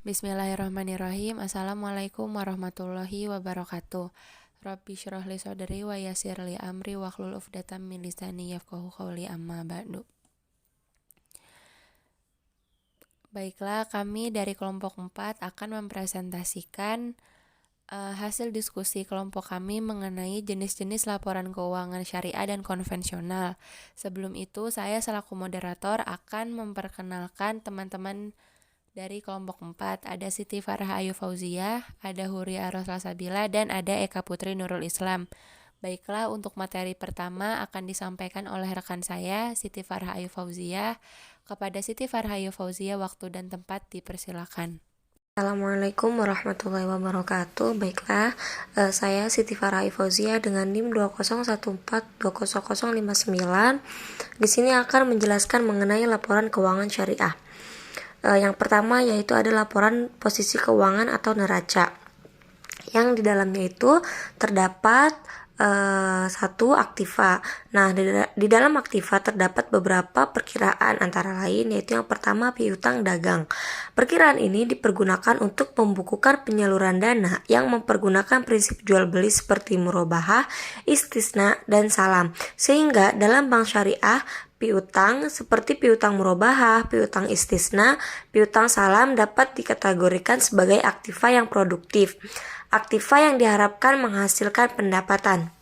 Bismillahirrahmanirrahim. Assalamualaikum warahmatullahi wabarakatuh. Rabbi syrah li sadri wa yassir li amri wahlul 'uqdatam min lisani yafqahu qawli amma ba'du. Baiklah, kami dari kelompok 4 akan mempresentasikan hasil diskusi kelompok kami mengenai jenis-jenis laporan keuangan syariah dan konvensional. Sebelum itu, saya selaku moderator akan memperkenalkan teman-teman dari kelompok 4. Ada Siti Farah Ayu Fauziah, ada Huria Rosla Sabila, dan ada Eka Putri Nurul Islam. Baiklah, untuk materi pertama akan disampaikan oleh rekan saya, Siti Farah Ayu Fauziah. Kepada Siti Farah Ayu Fauziah, waktu dan tempat dipersilakan. Assalamualaikum warahmatullahi wabarakatuh. Baiklah, saya Siti Farah Ayu Fauziah dengan NIM 201420059. Di sini akan menjelaskan mengenai laporan keuangan syariah. Yang pertama yaitu ada laporan posisi keuangan atau neraca, yang di dalamnya itu terdapat satu aktiva. Nah, di dalam aktiva terdapat beberapa perkiraan, antara lain yaitu yang pertama piutang dagang. Perkiraan ini dipergunakan untuk membukukan penyaluran dana yang mempergunakan prinsip jual beli seperti murabahah, istisna, dan salam. Sehingga dalam bank syariah, piutang seperti piutang murabahah, piutang istisna, piutang salam dapat dikategorikan sebagai aktiva yang produktif, aktiva yang diharapkan menghasilkan pendapatan.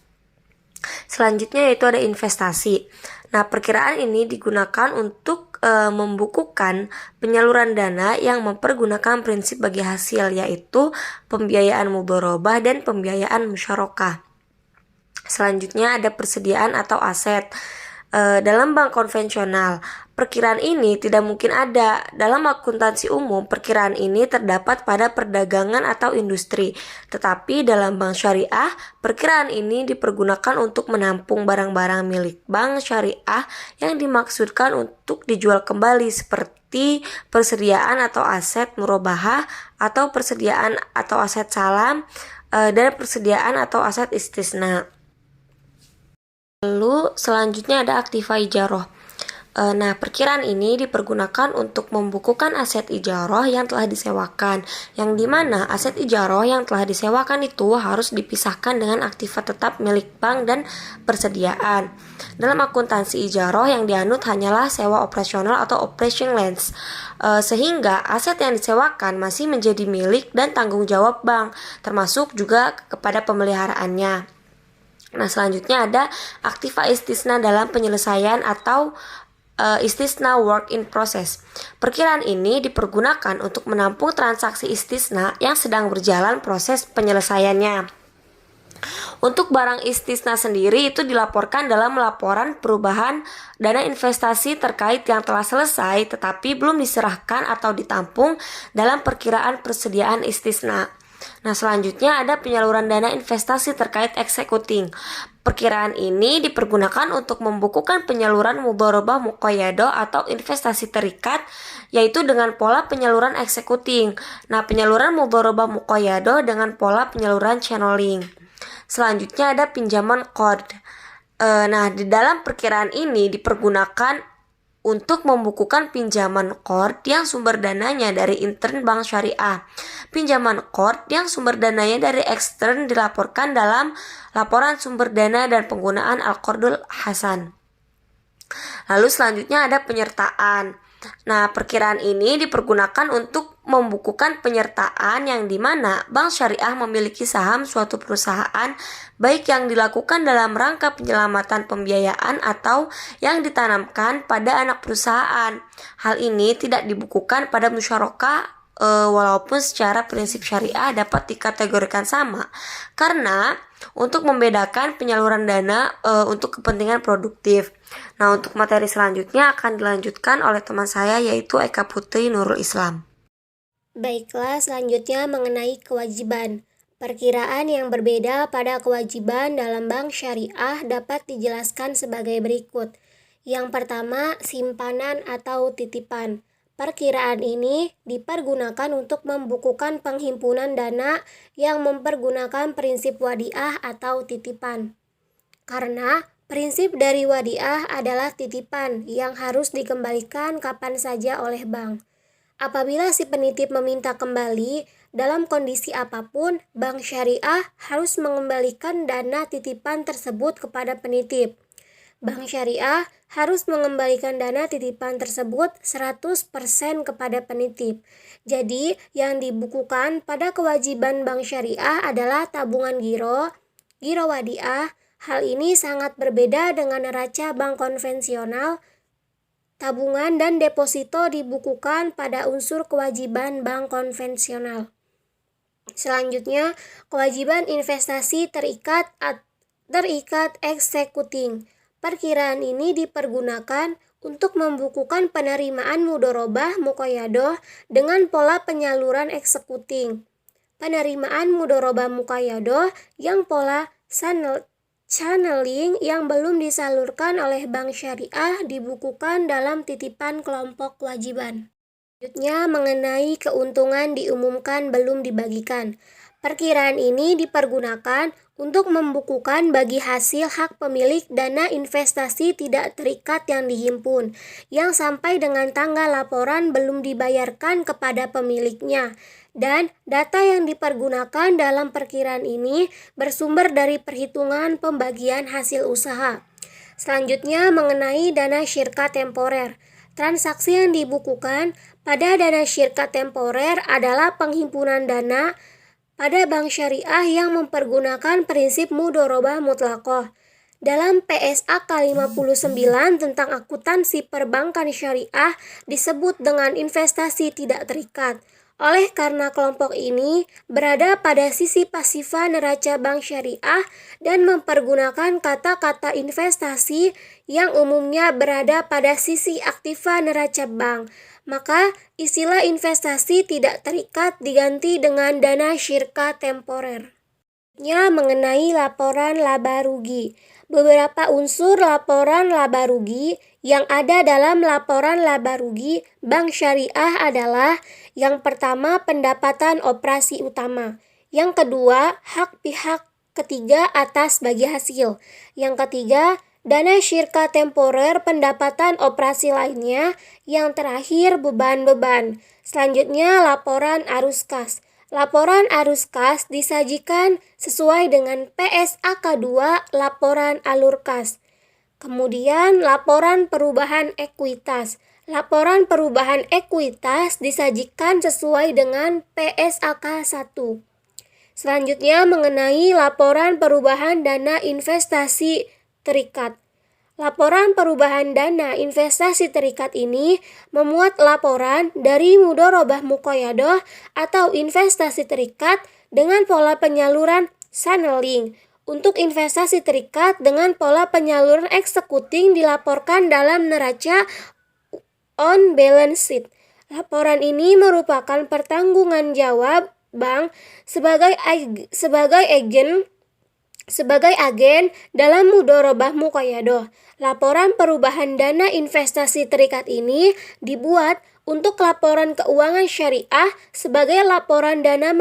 Selanjutnya yaitu ada investasi. Nah, perkiraan ini digunakan untuk membukukan penyaluran dana yang mempergunakan prinsip bagi hasil, yaitu pembiayaan mudharabah dan pembiayaan musyarakah. Selanjutnya ada persediaan atau aset. Dalam bank konvensional, perkiraan ini tidak mungkin ada. Dalam akuntansi umum, perkiraan ini terdapat pada perdagangan atau industri. Tetapi dalam bank syariah, perkiraan ini dipergunakan untuk menampung barang-barang milik bank syariah yang dimaksudkan untuk dijual kembali, seperti persediaan atau aset murabahah, atau persediaan atau aset salam, dan persediaan atau aset istisna. Lalu selanjutnya ada aktiva ijaroh. Nah, perkiraan ini dipergunakan untuk membukukan aset ijaroh yang telah disewakan, yang dimana aset ijaroh yang telah disewakan itu harus dipisahkan dengan aktiva tetap milik bank dan persediaan. Dalam akuntansi ijaroh yang dianut hanyalah sewa operasional atau operation lens, sehingga aset yang disewakan masih menjadi milik dan tanggung jawab bank, termasuk juga kepada pemeliharaannya. Nah, selanjutnya ada aktiva istisna dalam penyelesaian atau istisna work in process. Perkiraan ini dipergunakan untuk menampung transaksi istisna yang sedang berjalan proses penyelesaiannya. Untuk barang istisna sendiri itu dilaporkan dalam laporan perubahan dana investasi terkait yang telah selesai tetapi belum diserahkan atau ditampung dalam perkiraan persediaan istisna. Nah, selanjutnya ada penyaluran dana investasi terkait executing. Perkiraan ini dipergunakan untuk membukukan penyaluran mudharabah muqayyadah atau investasi terikat, yaitu dengan pola penyaluran executing. Nah, penyaluran mudharabah muqayyadah dengan pola penyaluran channeling. Selanjutnya ada pinjaman qard. Nah, di dalam perkiraan ini dipergunakan untuk membukukan pinjaman qard yang sumber dananya dari intern bank syariah. Pinjaman qard yang sumber dananya dari ekstern dilaporkan dalam laporan sumber dana dan penggunaan Al-Qardul Hasan. Lalu selanjutnya ada penyertaan. Nah, perkiraan ini dipergunakan untuk membukukan penyertaan yang dimana bank syariah memiliki saham suatu perusahaan, baik yang dilakukan dalam rangka penyelamatan pembiayaan atau yang ditanamkan pada anak perusahaan. Hal ini tidak dibukukan pada musyarakah, walaupun secara prinsip syariah dapat dikategorikan sama, karena untuk membedakan penyaluran dana untuk kepentingan produktif. Nah, untuk materi selanjutnya akan dilanjutkan oleh teman saya yaitu Eka Putri Nurul Islam. Baiklah, selanjutnya mengenai kewajiban. Perkiraan yang berbeda pada kewajiban dalam bank syariah dapat dijelaskan sebagai berikut. Yang pertama, simpanan atau titipan. Perkiraan ini dipergunakan untuk membukukan penghimpunan dana yang mempergunakan prinsip wadiah atau titipan. Karena prinsip dari wadiah adalah titipan yang harus dikembalikan kapan saja oleh bank. Apabila si penitip meminta kembali, dalam kondisi apapun, bank syariah harus mengembalikan dana titipan tersebut kepada penitip. Bank syariah harus mengembalikan dana titipan tersebut 100% kepada penitip. Jadi, yang dibukukan pada kewajiban bank syariah adalah tabungan giro wadiah. Hal ini sangat berbeda dengan neraca bank konvensional. Tabungan dan deposito dibukukan pada unsur kewajiban bank konvensional. Selanjutnya, kewajiban investasi terikat executing. Perkiraan ini dipergunakan untuk membukukan penerimaan mudorobah muqayyadah dengan pola penyaluran executing. Penerimaan mudorobah muqayyadah yang pola channeling yang belum disalurkan oleh bank syariah dibukukan dalam titipan kelompok kewajiban. Selanjutnya, mengenai keuntungan diumumkan belum dibagikan. Perkiraan ini dipergunakan untuk membukukan bagi hasil hak pemilik dana investasi tidak terikat yang dihimpun, yang sampai dengan tanggal laporan belum dibayarkan kepada pemiliknya. Dan data yang dipergunakan dalam perkiraan ini bersumber dari perhitungan pembagian hasil usaha. Selanjutnya, mengenai dana syirka temporer. Transaksi yang dibukukan pada dana syirka temporer adalah penghimpunan dana pada bank syariah yang mempergunakan prinsip mudorobah mutlaqah. Dalam PSA K59 tentang akuntansi perbankan syariah disebut dengan investasi tidak terikat. Oleh karena kelompok ini berada pada sisi pasifa neraca bank syariah dan mempergunakan kata-kata investasi yang umumnya berada pada sisi aktiva neraca bank, maka istilah investasi tidak terikat diganti dengan dana syirka temporer. Mengenai laporan laba rugi. Beberapa unsur laporan laba rugi yang ada dalam laporan laba rugi bank syariah adalah: yang pertama, pendapatan operasi utama; yang kedua, hak pihak ketiga atas bagi hasil; yang ketiga, dana syirka temporer pendapatan operasi lainnya; yang terakhir, beban-beban. Selanjutnya, laporan arus kas. Laporan arus kas disajikan sesuai dengan PSA K2 laporan alur kas. Kemudian, laporan perubahan ekuitas. Laporan perubahan ekuitas disajikan sesuai dengan PSA K1. Selanjutnya, mengenai laporan perubahan dana investasi terikat. Laporan perubahan dana investasi terikat ini memuat laporan dari mudorobah muqayyadah atau investasi terikat dengan pola penyaluran channeling. Untuk investasi terikat dengan pola penyaluran executing dilaporkan dalam neraca on balance sheet. Laporan ini merupakan pertanggungan jawab bank sebagai agen dalam mudorobah muqayyadah. Laporan perubahan dana investasi terikat ini dibuat untuk laporan keuangan syariah sebagai laporan dalam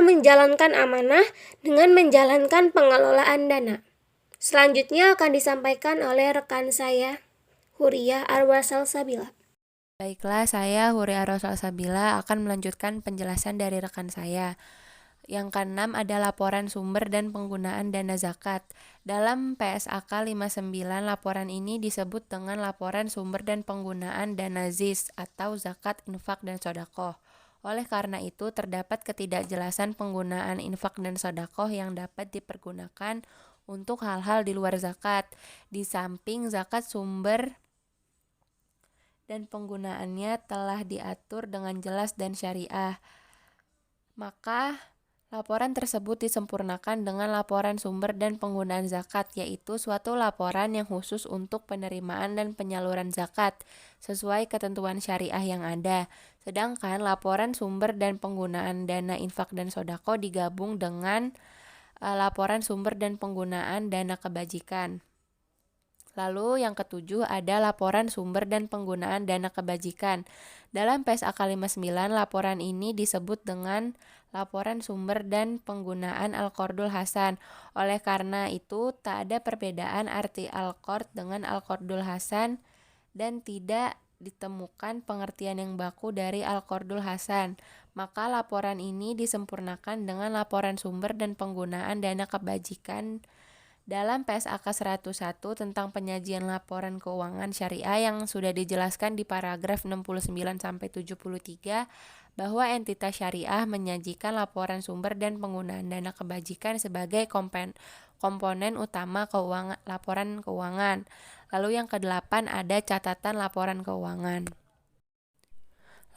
menjalankan amanah dengan menjalankan pengelolaan dana. Selanjutnya akan disampaikan oleh rekan saya, Huriyah Arwasalsabila. Baiklah, saya Huriyah Arwasalsabila akan melanjutkan penjelasan dari rekan saya. Yang keenam ada laporan sumber dan penggunaan dana zakat. Dalam PSAK 59, laporan ini disebut dengan laporan sumber dan penggunaan dana ZIS atau zakat, infak, dan sodakoh. Oleh karena itu, terdapat ketidakjelasan penggunaan infak dan sodakoh yang dapat dipergunakan untuk hal-hal di luar zakat. Di samping zakat, sumber dan penggunaannya telah diatur dengan jelas dan syariah, maka laporan tersebut disempurnakan dengan laporan sumber dan penggunaan zakat, yaitu suatu laporan yang khusus untuk penerimaan dan penyaluran zakat sesuai ketentuan syariah yang ada. Sedangkan laporan sumber dan penggunaan dana infak dan sodako digabung dengan laporan sumber dan penggunaan dana kebajikan. Lalu yang ketujuh ada laporan sumber dan penggunaan dana kebajikan. Dalam PSAK 59, laporan ini disebut dengan laporan sumber dan penggunaan Al-Qardul Hasan. Oleh karena itu, tak ada perbedaan arti Al-Qard dengan Al-Qardul Hasan dan tidak ditemukan pengertian yang baku dari Al-Qordul Hasan. Maka laporan ini disempurnakan dengan laporan sumber dan penggunaan dana kebajikan dalam PSAK 101 tentang penyajian laporan keuangan syariah yang sudah dijelaskan di paragraf 69-73 bahwa entitas syariah menyajikan laporan sumber dan penggunaan dana kebajikan sebagai komponen utama laporan keuangan. Lalu yang ke-8 ada catatan laporan keuangan.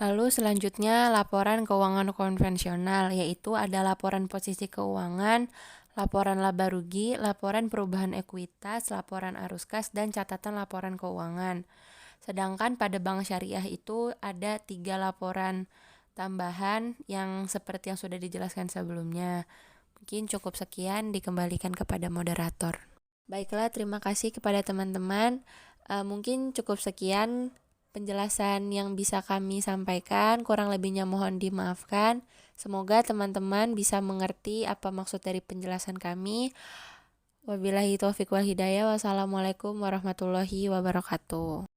Lalu selanjutnya laporan keuangan konvensional, yaitu ada laporan posisi keuangan, laporan laba rugi, laporan perubahan ekuitas, laporan arus kas, dan catatan laporan keuangan. Sedangkan pada bank syariah itu ada 3 laporan tambahan yang seperti yang sudah dijelaskan sebelumnya. Mungkin cukup sekian, dikembalikan kepada moderator. Baiklah, terima kasih kepada teman-teman. Mungkin cukup sekian penjelasan yang bisa kami sampaikan, kurang lebihnya mohon dimaafkan. Semoga teman-teman bisa mengerti apa maksud dari penjelasan kami. Wabillahi taufiq wal hidayah. Wassalamualaikum warahmatullahi wabarakatuh.